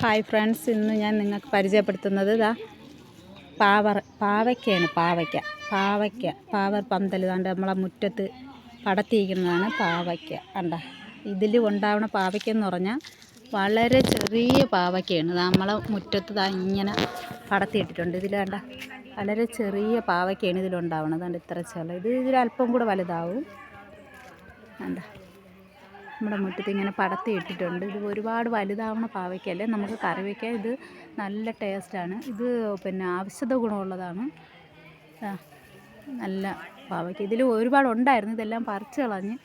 Hi friends, ഇന്ന് ഞാൻ നിങ്ങൾക്ക് പരിചയപ്പെടുത്തുന്നത് പാവയ്ക്കയാണ്. പാവർ പന്തൽ കണ്ട് നമ്മളെ മുറ്റത്ത് പടത്തിയിരിക്കുന്നതാണ് പാവയ്ക്ക. കണ്ട ഇതിൽ ഉണ്ടാവുന്ന പാവയ്ക്ക എന്ന് പറഞ്ഞാൽ വളരെ ചെറിയ പാവയ്ക്കയാണ്. നമ്മളെ മുറ്റത്ത് ഇങ്ങനെ പടത്തിയിട്ടിട്ടുണ്ട്. ഇതിൽ കണ്ട വളരെ ചെറിയ പാവയ്ക്കയാണ് ഇതിലുണ്ടാവുന്നത്. കണ്ട് ഇത്ര ഇതിലല്പം കൂടെ വലുതാവും. കണ്ട നമ്മുടെ മുറ്റത്ത് ഇങ്ങനെ പടത്തി ഇട്ടിട്ടുണ്ട്. ഇത് ഒരുപാട് വലുതാവുന്ന പാവയ്ക്കല്ലേ, നമുക്ക് കറി വയ്ക്കാൻ ഇത് നല്ല ടേസ്റ്റാണ്. ഇത് ഔഷധ ഗുണമുള്ളതാണ്. നല്ല പാവയ്ക്ക ഇതിൽ ഒരുപാട് ഉണ്ടായിരുന്നു, ഇതെല്ലാം പറിച്ച് കളഞ്ഞ്.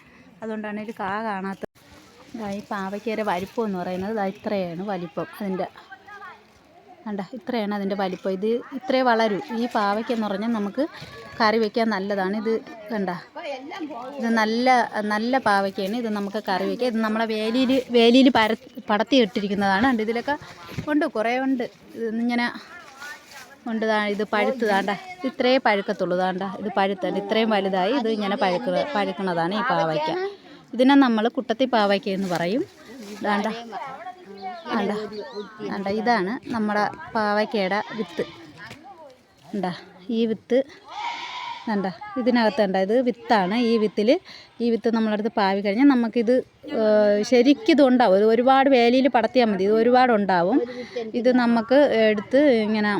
അതുകൊണ്ടാണ് ഇത് കാണാത്തത്. ഈ പാവയ്ക്കയുടെ വലിപ്പം എന്ന് പറയുന്നത് ഇത്രയാണ് വലിപ്പം. അതിൻ്റെ ഇത്രയാണ് അതിൻ്റെ വലിപ്പം. ഇത് ഇത്രേ വളരൂ. ഈ പാവയ്ക്ക എന്ന് പറഞ്ഞാൽ നമുക്ക് കറി വയ്ക്കാൻ നല്ലതാണ്. ഇത് കണ്ട, ഇത് നല്ല പാവയ്ക്കയാണ്. ഇത് നമുക്ക് കറി വയ്ക്കാം. ഇത് നമ്മളെ വേലിയിൽ പടത്തി ഇട്ടിരിക്കുന്നതാണ്. ഇതിലൊക്കെ ഉണ്ട്, കുറേ ഉണ്ട്. ഇങ്ങനെ ഉണ്ട്. ഇത് പഴുത്ത് ഇത്രേ പഴുക്കത്തുള്ളൂ. ഇത് പഴുത്തല്ല, ഇത്രയും വലുതായി ഇത് ഇങ്ങനെ പഴുക്കുന്നതാണ് ഈ പാവയ്ക്ക. ഇതിനെ നമ്മൾ കുട്ടത്തി പാവയ്ക്ക എന്ന് പറയും. ഇതാണ് നമ്മുടെ പാവയ്ക്കയുടെ വിത്ത്. ഈ വിത്ത് ഇതിനകത്ത് ഇത് വിത്താണ്. ഈ വിത്ത് നമ്മളടുത്ത് പാവി കഴിഞ്ഞാൽ നമുക്കിത് ശരിക്കും ഉണ്ടാവും. ഒരുപാട് വേലിയിൽ പടത്തിയാൽ മതി, ഇത് ഒരുപാടുണ്ടാവും. ഇത് നമുക്ക് എടുത്ത് ഇങ്ങനെ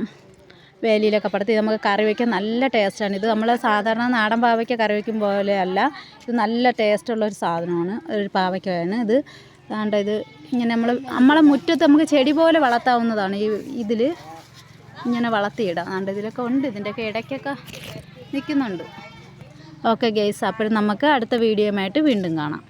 വേലിയിലൊക്കെ പടത്തി നമുക്ക് കറി വയ്ക്കാൻ നല്ല ടേസ്റ്റാണ്. ഇത് നമ്മൾ സാധാരണ നാടൻ പാവയ്ക്ക കറി വയ്ക്കും പോലെ അല്ല, ഇത് നല്ല ടേസ്റ്റുള്ളൊരു സാധനമാണ്, ഒരു പാവയ്ക്കയാണ് ഇത്. ഇത് ഇങ്ങനെ നമ്മളെ മുറ്റത്ത് നമുക്ക് ചെടി പോലെ വളർത്താവുന്നതാണ്. ഇതിൽ ഇങ്ങനെ വളർത്തിയിടാം. ഇതിലൊക്കെ ഉണ്ട്, ഇതിൻ്റെയൊക്കെ ഇടയ്ക്കൊക്കെ നിൽക്കുന്നുണ്ട്. ഓക്കെ ഗൈസ്, അപ്പോൾ നമുക്ക് അടുത്ത വീഡിയോയുമായിട്ട് വീണ്ടും കാണാം.